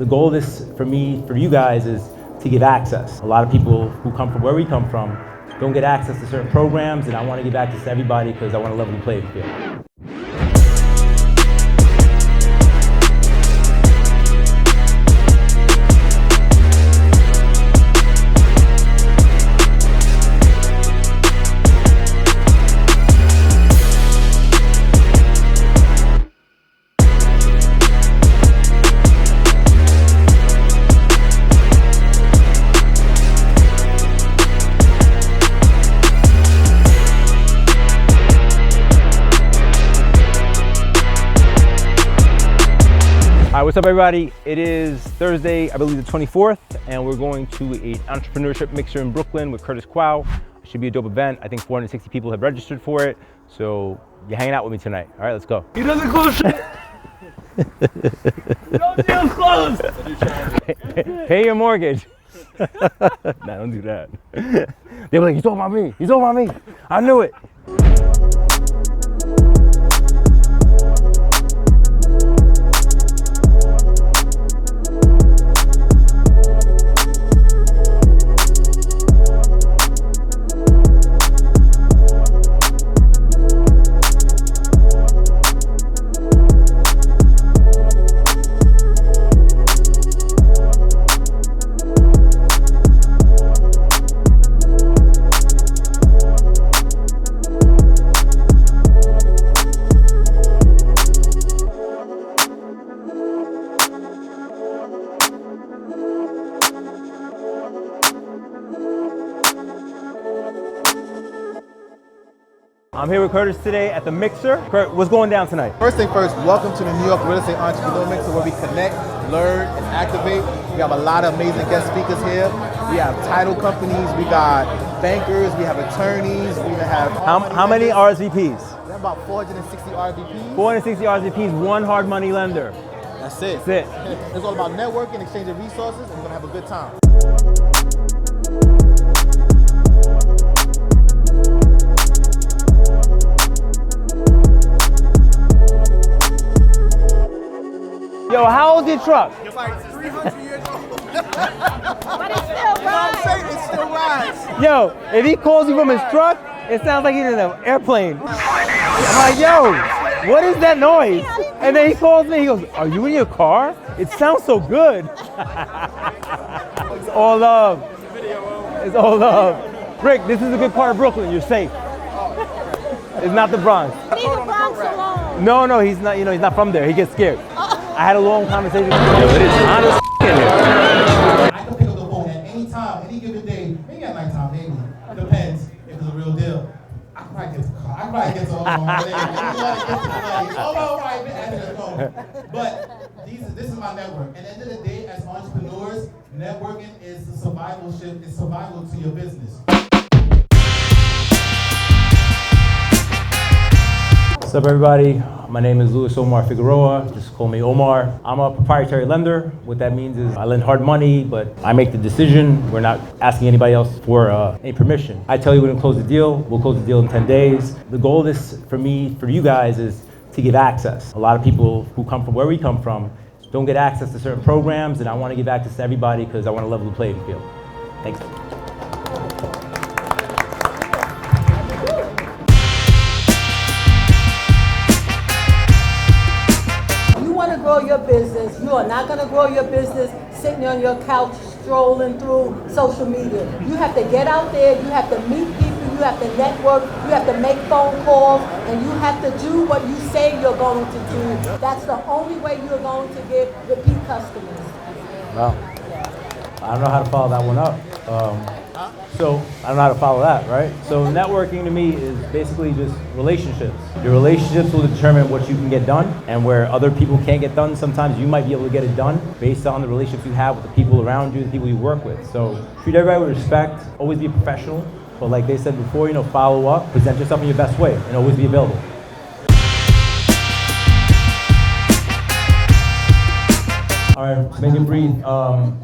The goal of this for me, for you guys, is to give access. A lot of people who come from where we come from don't get access to certain programs, and I want to give access to everybody because I want to level the playing field. All right, what's up everybody? It is Thursday, I believe the 24th, and we're going to an entrepreneurship mixer in Brooklyn with Curtis Quao. It should be a dope event. I think 460 people have registered for it, so you're hanging out with me tonight. All right, let's go. He doesn't close shit. Don't deal close. Pay your mortgage. Nah, don't do that. They were like, he's talking about me. He's talking about me. I knew it. I'm here with Curtis today at the Mixer. Kurt, what's going down tonight? First thing first, welcome to the New York Real Estate Entrepreneur Mixer, where we connect, learn, and activate. We have a lot of amazing guest speakers here. We have title companies, we got bankers, we have attorneys, we have... How many RSVPs? We have about 460 RSVPs. 460 RSVPs, one hard money lender. That's it. That's it. It's all about networking, exchanging resources, and we're gonna have a good time. Yo, how old's your truck? It's like 300 years old. But it still rides. It still rides. Yo, if he calls you from his truck, it sounds like he's in an airplane. I'm like, yo, what is that noise? And then he calls me, he goes, are you in your car? It sounds so good. It's all love. It's all love. Rick, this is a good part of Brooklyn, you're safe. It's not the Bronx. Leave the Bronx alone. No, he's not, he's not from there, he gets scared. I had a long conversation with him. Yo, it is hot as in here. I can pick up the phone at any time, any given day, maybe at nighttime, maybe. Depends if it's a real deal. I probably get to the car. I probably get to all right, answer the phone. But this is my network. And at the end of the day, as entrepreneurs, networking is the survival to your business. What's up everybody? My name is Luis Omar Figueroa, just call me Omar. I'm a proprietary lender. What that means is I lend hard money, but I make the decision. We're not asking anybody else for any permission. I tell you we're gonna close the deal, we'll close the deal in 10 days. The goal of this for me, for you guys, is to give access. A lot of people who come from where we come from don't get access to certain programs, and I wanna give access to everybody because I wanna level the playing field. Thanks. Grow your business. You are not going to grow your business sitting on your couch strolling through social media. You have to get out there, you have to meet people, you have to network, you have to make phone calls, and you have to do what you say you're going to do. That's the only way you're going to get repeat customers. Wow. I don't know how to follow that one up. So I don't know how to follow that, right? So networking to me is basically just relationships. Your relationships will determine what you can get done, and where other people can't get done, sometimes you might be able to get it done based on the relationships you have with the people around you, the people you work with. So treat everybody with respect, always be professional, but like they said before, follow up, present yourself in your best way, and always be available. All right, to make it brief,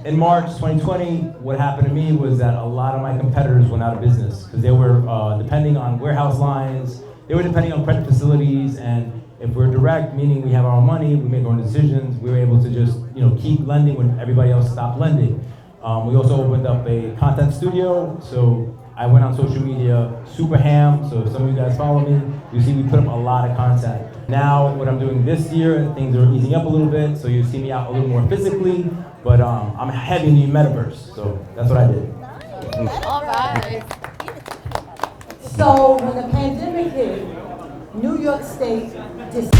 in March 2020, what happened to me was that a lot of my competitors went out of business because they were depending on warehouse lines, they were depending on credit facilities, and If we're direct, meaning we have our own money, we make our own decisions, we were able to just keep lending when everybody else stopped lending. We also opened up a content studio, so I went on social media super ham, so if some of you guys follow me, you see we put up a lot of content. Now, what I'm doing this year, things are easing up a little bit, so you see me out a little more physically, but I'm heavy in the metaverse, so that's what I did. All right. So when the pandemic hit, New York State decided.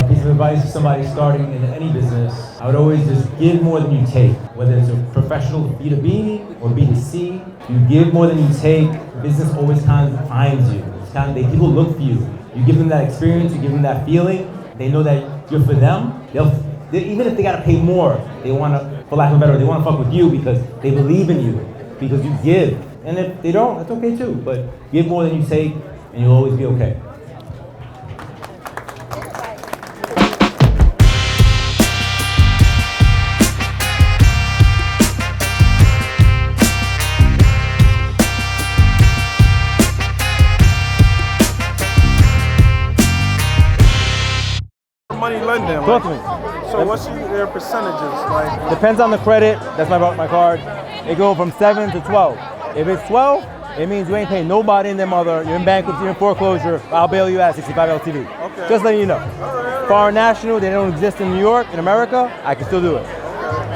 A piece of advice for somebody starting in any business, I would always just give more than you take. Whether it's a professional B2B or B2C, you give more than you take, business always kind of finds you. People look for you. You give them that experience, you give them that feeling, they know that you're for them. Even if they gotta pay more, they wanna, for lack of a better word, they wanna fuck with you because they believe in you, because you give. And if they don't, that's okay too, but give more than you take and you'll always be okay. Money lending. Talk to me. So what's their percentages? Like, Depends on the credit. That's my card. It goes from 7 to 12. If it's 12, it means you ain't paying nobody in their mother. You're in bankruptcy, you're in foreclosure. I'll bail you out 65 LTV. Okay. Just letting you know. Foreign national, they don't exist in New York, in America. I can still do it.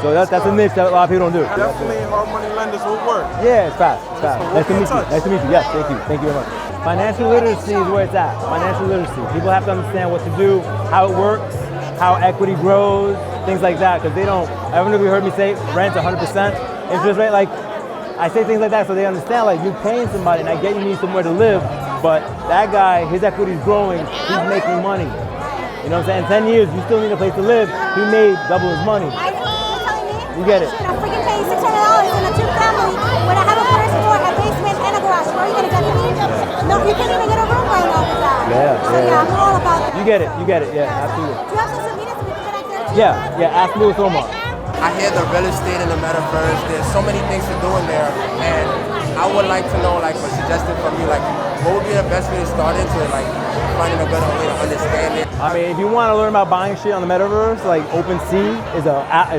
So that's a niche that a lot of people don't do. definitely hard money lenders will work. Yeah, it's fast. It's fast. So Nice to we'll be meet in you. touch. Nice to meet you. Yes, thank you. Thank you very much. Financial literacy is where it's at. Financial literacy. People have to understand what to do, how it works, how equity grows, things like that. Because they don't. I don't know if you heard me say rent 100% interest rate. Like I say things like that so they understand. Like you're paying somebody, and I get you need somewhere to live, but that guy, his equity is growing. He's making money. You know what I'm saying? In 10 years, you still need a place to live. He made double his money. You get it. Shit, I'm freaking paying $600 in a two-family when I have a first floor, a basement, and a garage. Where are you gonna get me? No, you can't even get a room right now for that. So yeah, I'm all about it. You get it. You get it. Yeah, absolutely. Do you have social media so we can connect there too? Yeah. Ask Louis Omar. I hear the real estate and the metaverse, there's so many things to do in there, and I would like to know, like, a suggestion from you, like, what would be the best way to start into it, like, finding a better way to understand it? I mean, if you want to learn about buying shit on the metaverse, like OpenSea is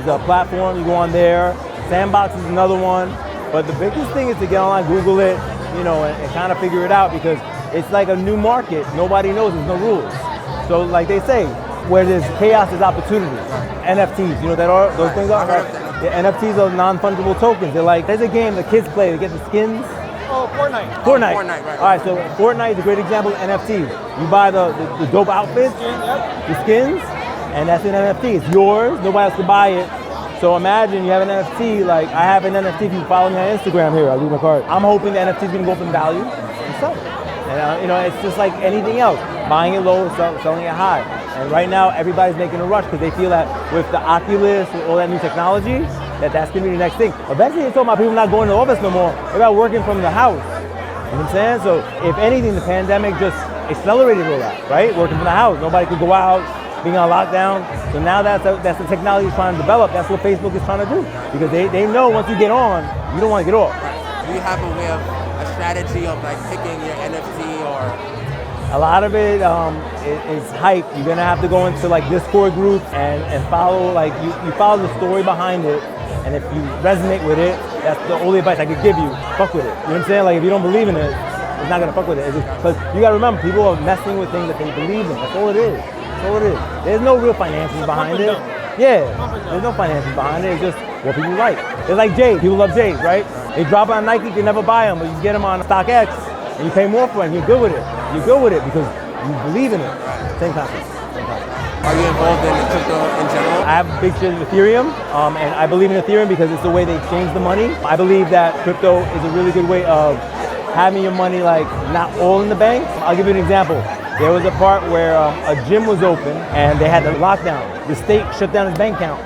a platform. You go on there. Sandbox is another one. But the biggest thing is to get online, Google it, and kind of figure it out because it's like a new market. Nobody knows. There's no rules. So, like they say, where there's chaos, there's opportunity. NFTs, you know what that are? Those things are? Right? Yeah, NFTs are non-fungible tokens. They're like, there's a game the kids play. They get the skins. Oh, Fortnite. Fortnite, right. All right, so Fortnite is a great example of NFTs. You buy the dope outfits, the skins, and that's an NFT. It's yours. Nobody else can buy it. So imagine you have an NFT. Like I have an NFT. If you follow me on Instagram here, I'll leave my card. I'm hoping the NFT is going to go up in value and sell it. And it's just like anything else. Buying it low, selling it high. And right now, everybody's making a rush because they feel that with the Oculus, with all that new technology, that's going to be the next thing. Eventually, they're talking about people not going to the office no more. They're about working from the house. You know what I'm saying? So if anything, the pandemic just accelerated all that, right? Working from the house. Nobody could go out, being on lockdown. So now that's the technology is trying to develop. That's what Facebook is trying to do. Because they know once you get on, you don't want to get off. Do you have a strategy of, like, picking your NFT or... A lot of it is hype. You're gonna have to go into like Discord groups and follow, like you follow the story behind it, and if you resonate with it, that's the only advice I could give you. Fuck with it. You know what I'm saying? Like if you don't believe in it, it's not gonna fuck with it. Because you gotta remember, people are messing with things that they believe in. That's all it is. That's all it is. There's no real finances behind it. Yeah, there's no finances behind it. It's just what people like. It's like Jade. People love Jade, right? They drop it on Nike, you can never buy them, but you can get them on StockX, and you pay more for it, and you're good with it. You're good with it because you believe in it. Same concept. Are you involved in crypto in general? I have a big share in Ethereum, and I believe in Ethereum because it's the way they exchange the money. I believe that crypto is a really good way of having your money like not all in the bank. I'll give you an example. There was a part where a gym was open and they had the lockdown. The state shut down his bank account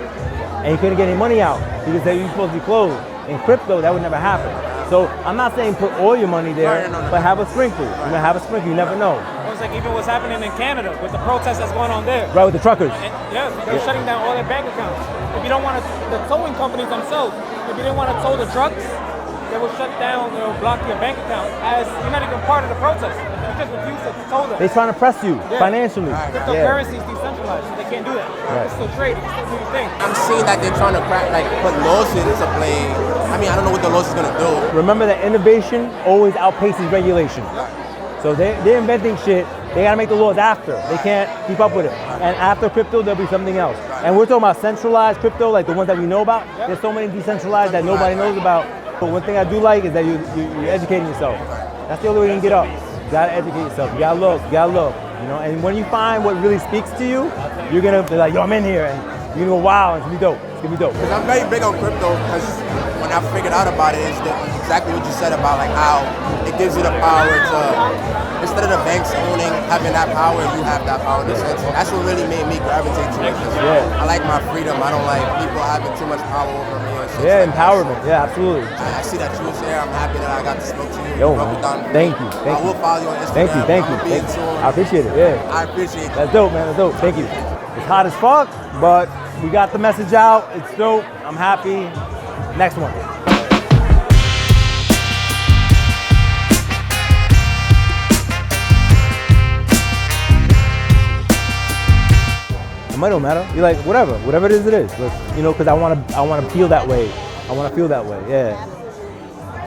and he couldn't get any money out because they were supposed to be closed. In crypto, that would never happen. So I'm not saying put all your money there, but have a sprinkle. You're gonna have a sprinkle, you never know. It's like even what's happening in Canada with the protests that's going on there. Right, with the truckers. They're shutting down all their bank accounts. If you don't want to, the towing companies themselves, if you didn't want to tow the trucks, they will shut down, they will block your bank account as you're not even part of the protest. You just refuse it. You told them. They're trying to press you financially. Cryptocurrency is decentralized, so they can't do that. Right. It's still trading, it's still doing your thing. I'm seeing that they're trying to put laws into play. I mean, I don't know what the laws is gonna do. Remember that innovation always outpaces regulation. So they're inventing shit. They gotta make the laws after. They can't keep up with it. And after crypto, there'll be something else. And we're talking about centralized crypto, like the ones that we know about. There's so many decentralized that nobody knows about. But one thing I do like is that you're educating yourself. That's the only way you can get up. You gotta educate yourself. You gotta look. You know, and when you find what really speaks to you, you're gonna be like, yo, I'm in here, and you're gonna go, wow, it's gonna be dope. It's gonna be dope. Because I'm very big on crypto, because when I figured out about it, is exactly what you said about like how it gives you the power to, instead of the banks having that power, you have that power in a sense. That's what really made me gravitate to it. I like my freedom. I don't like people having too much power over me. Yeah, empowerment. Yeah, absolutely. I see that you was there. I'm happy that I got to speak to you. Yo, man. Thank you. I will follow you on Instagram. Thank you. I appreciate it. Yeah. I appreciate it. That's dope, man. That's dope. Thank you. It's hot as fuck, but we got the message out. It's dope. I'm happy. Next one. It don't matter. You're like, whatever it is, it is. Let's, you know, because I want to feel that way. I want to feel that way. Yeah.